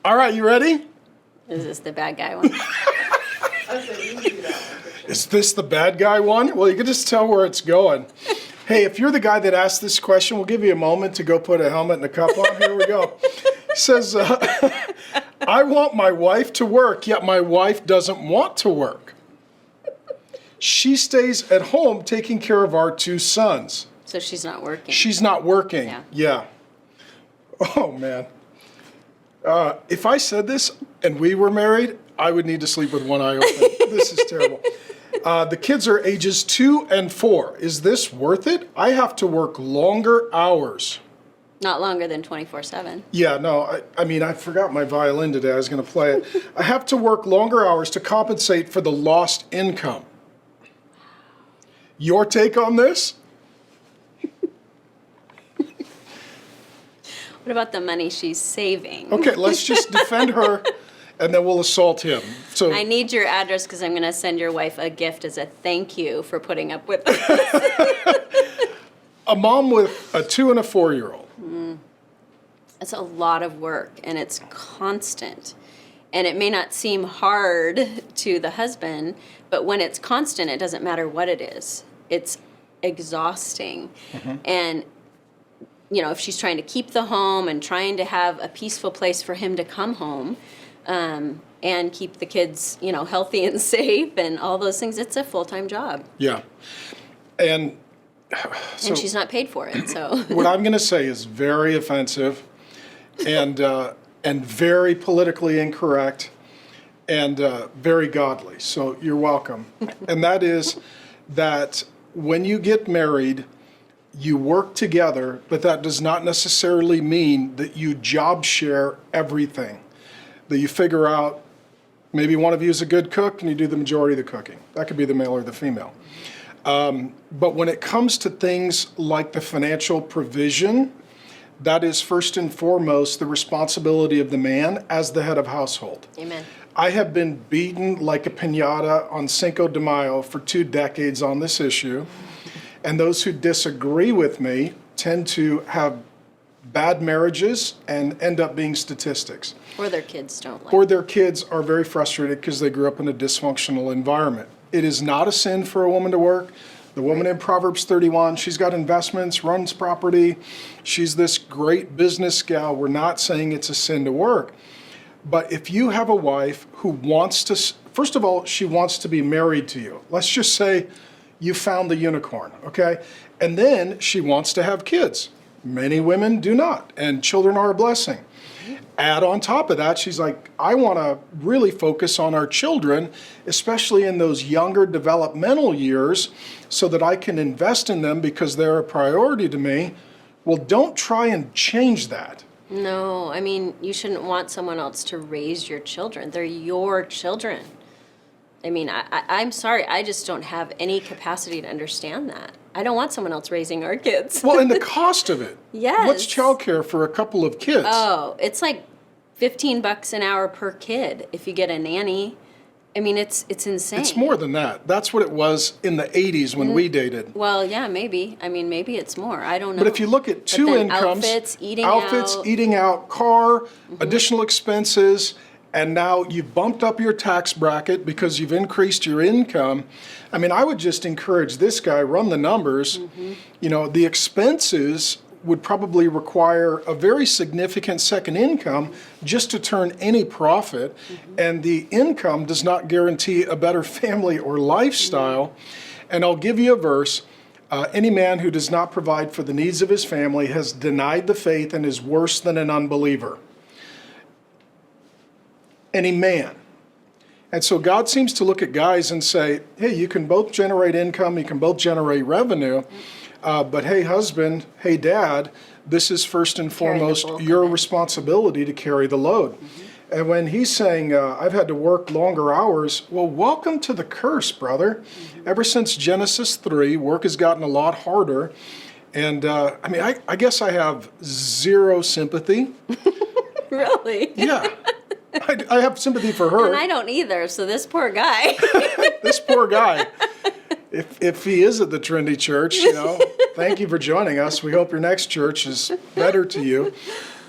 All right, you ready? Is this the bad guy one? Is this the bad guy one? Well, you can just tell where it's going. Hey, if you're the guy that asked this question, we'll give you a moment to go put a helmet and a cup on. Here we go. It says, I want my wife to work, yet my wife doesn't want to work. She stays at home taking care of our 2 sons. So she's not working. She's not working. Yeah. Oh, man. If I said this and we were married, I would need to sleep with one eye open. This is terrible. The kids are ages 2 and 4. Is this worth it? I have to work longer hours. Not longer than 24/7. Yeah, no, I mean, I forgot my violin today. I was going to play it. I have to work longer hours to compensate for the lost income. Your take on this? What about the money she's saving? Okay, let's just defend her, and then we'll assault him. So I need your address because I'm going to send your wife a gift as a thank you for putting up with us. a mom with a 2 and a 4-year-old. It's a lot of work, and it's constant. And it may not seem hard to the husband, but when it's constant, it doesn't matter what it is. It's exhausting. And you know, if she's trying to keep the home and trying to have a peaceful place for him to come home, and keep the kids, you know, healthy and safe and all those things, it's a full-time job. Yeah. And so And she's not paid for it, so. what I'm going to say is very offensive and very politically incorrect and very godly. So you're welcome. And that is that when you get married, you work together, but that does not necessarily mean that you job share everything. That you figure out, maybe one of you is a good cook and you do the majority of the cooking. That could be the male or the female. But when it comes to things like the financial provision, that is first and foremost the responsibility of the man as the head of household. Amen. I have been beaten like a piñata on Cinco de Mayo for 2 decades on this issue. And those who disagree with me tend to have bad marriages and end up being statistics. Or their kids don't like Or their kids are very frustrated because they grew up in a dysfunctional environment. It is not a sin for a woman to work. The woman in Proverbs 31, she's got investments, runs property. She's this great business gal. We're not saying it's a sin to work. But if you have a wife who wants to, first of all, she wants to be married to you. Let's just say you found the unicorn, okay? And then she wants to have kids. Many women do not, and children are a blessing. Add on top of that, she's like, I want to really focus on our children, especially in those younger developmental years, so that I can invest in them because they're a priority to me. Well, don't try and change that. No, I mean, you shouldn't want someone else to raise your children. They're your children. I mean, I'm sorry, I just don't have any capacity to understand that. I don't want someone else raising our kids. Well, and the cost of it. Yes. What's childcare for a couple of kids? Oh, it's like $15 an hour per kid if you get a nanny. I mean, it's insane. It's more than that. That's what it was in the 80s when we dated. Well, yeah, maybe. I mean, maybe it's more. I don't know. But if you look at 2 then incomes, outfits, eating out, car, additional expenses, and now you've bumped up your tax bracket because you've increased your income. I mean, I would just encourage this guy, run the numbers. You know, the expenses would probably require a very significant second income just to turn any profit. And the income does not guarantee a better family or lifestyle. And I'll give you a verse. Any man who does not provide for the needs of his family has denied the faith and is worse than an unbeliever. Any man. And so God seems to look at guys and say, hey, you can both generate income, you can both generate revenue, but hey, husband, hey, dad, this is first and foremost your responsibility to carry the load. And when he's saying, I've had to work longer hours, well, welcome to the curse, brother. Ever since Genesis 3, work has gotten a lot harder. And I mean, I guess I have zero sympathy. Really? Yeah. I have sympathy for her. And I don't either, so this poor guy. This poor guy. If he is at the Trinity Church, you know, thank you for joining us. We hope your next church is better to you.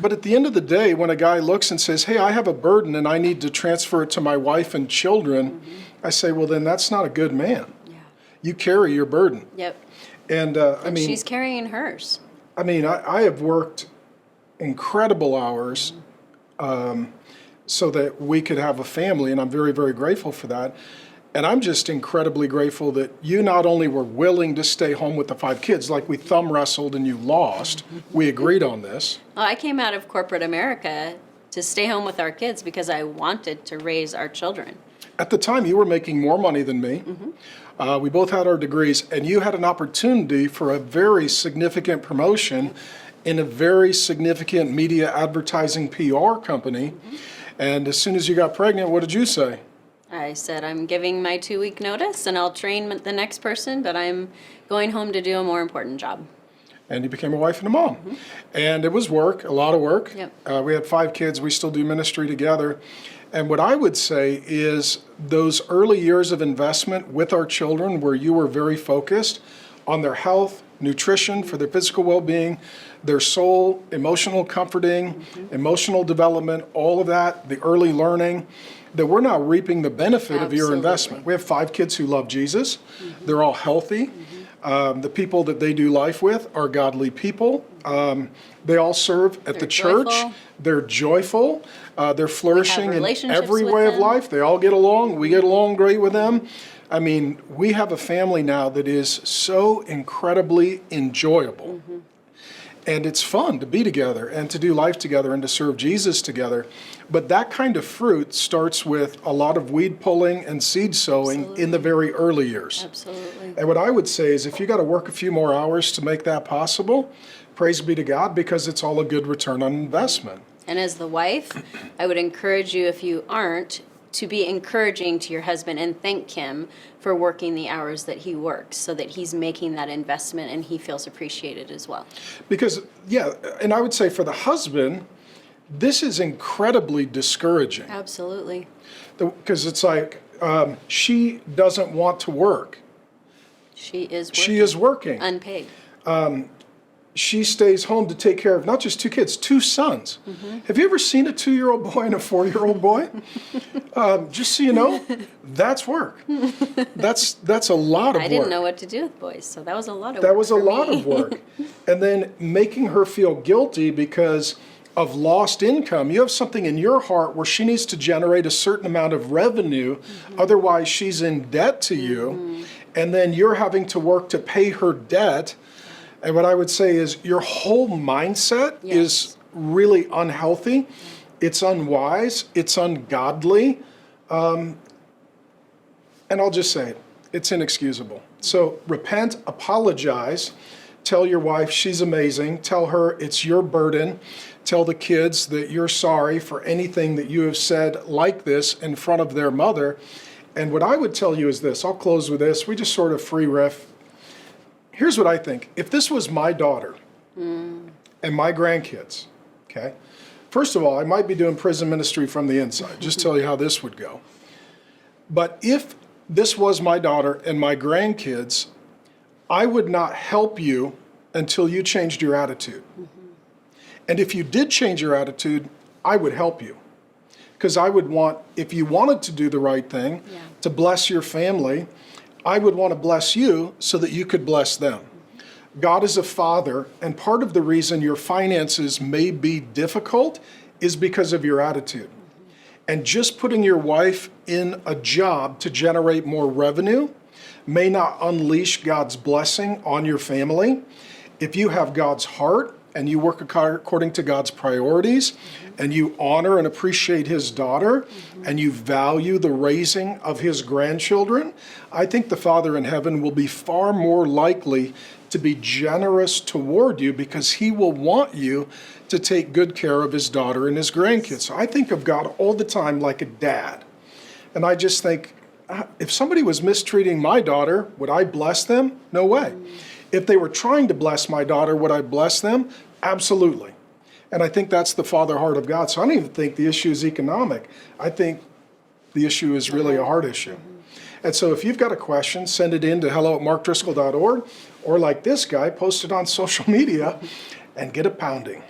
But at the end of the day, when a guy looks and says, hey, I have a burden and I need to transfer it to my wife and children, I say, well, then that's not a good man. Yeah. You carry your burden. Yep. And And she's carrying hers. I have worked incredible hours so that we could have a family, and I'm very, very grateful for that. And I'm just incredibly grateful that you not only were willing to stay home with the 5 kids, like we thumb wrestled and you lost, we agreed on this. Well, I came out of corporate America to stay home with our kids because I wanted to raise our children. At the time, you were making more money than me. We both had our degrees, and you had an opportunity for a very significant promotion in a very significant media advertising PR company. And as soon as you got pregnant, what did you say? I said, I'm giving my 2-week notice and I'll train the next person, but I'm going home to do a more important job. And you became a wife and a mom. And it was work, a lot of work. Yep. We had 5 kids. We still do ministry together. And what I would say is those early years of investment with our children where you were very focused on their health, nutrition, for their physical well-being, their soul, emotional comforting, emotional development, all of that, the early learning, that we're now reaping the benefit of your investment. We have 5 kids who love Jesus. They're all healthy. The people that they do life with are godly people. They all serve at the church. Joyful. They're joyful. They're flourishing in relationships every with way of them. life. They all get along. We get along great with them. I mean, we have a family now that is so incredibly enjoyable. And it's fun to be together and to do life together and to serve Jesus together. But that kind of fruit starts with a lot of weed pulling and seed sowing in the very early years. Absolutely. And what I would say is if you got to work a few more hours to make that possible, praise be to God, because it's all a good return on investment. And as the wife, I would encourage you, if you aren't, to be encouraging to your husband and thank him for working the hours that he works so that he's making that investment and he feels appreciated as well. Because, yeah, and I would say for the husband, this is incredibly discouraging. Absolutely. Because it's like, she doesn't want to work. She is working. She is working. Unpaid. She stays home to take care of not just 2 kids, 2 sons. Have you ever seen a 2-year-old boy and a 4-year-old boy? Just so you know, that's work. That's a lot of work. I didn't know what to do with boys, so that was a lot of work. That was a for lot me. of work. And then making her feel guilty because of lost income. You have something in your heart where she needs to generate a certain amount of revenue, otherwise she's in debt to you, and then you're having to work to pay her debt. And what I would say is your whole mindset is really unhealthy. It's unwise. It's ungodly. And I'll just say it. It's inexcusable. So repent, apologize, tell your wife she's amazing, tell her it's your burden, tell the kids that you're sorry for anything that you have said like this in front of their mother. And what I would tell you is this. I'll close with this. We just sort of free riff. Here's what I think. If this was my daughter and my grandkids, okay, first of all, I might be doing prison ministry from the inside. Just tell you how this would go. But if this was my daughter and my grandkids, I would not help you until you changed your attitude. And if you did change your attitude, I would help you. Because I would want, if you wanted to do the right thing, to bless your family, I would want to bless you so that you could bless them. God is a father, and part of the reason your finances may be difficult is because of your attitude. And just putting your wife in a job to generate more revenue may not unleash God's blessing on your family. If you have God's heart and you work according to God's priorities, and you honor and appreciate his daughter, and you value the raising of his grandchildren, I think the Father in heaven will be far more likely to be generous toward you because he will want you to take good care of his daughter and his grandkids. So I think of God all the time like a dad. And I just think, if somebody was mistreating my daughter, would I bless them? No way. If they were trying to bless my daughter, would I bless them? Absolutely. And I think that's the father heart of God. So I don't even think the issue is economic. I think the issue is really a heart issue. And so if you've got a question, send it in to hello@markdriscoll.org, or like this guy, post it on social media and get a pounding.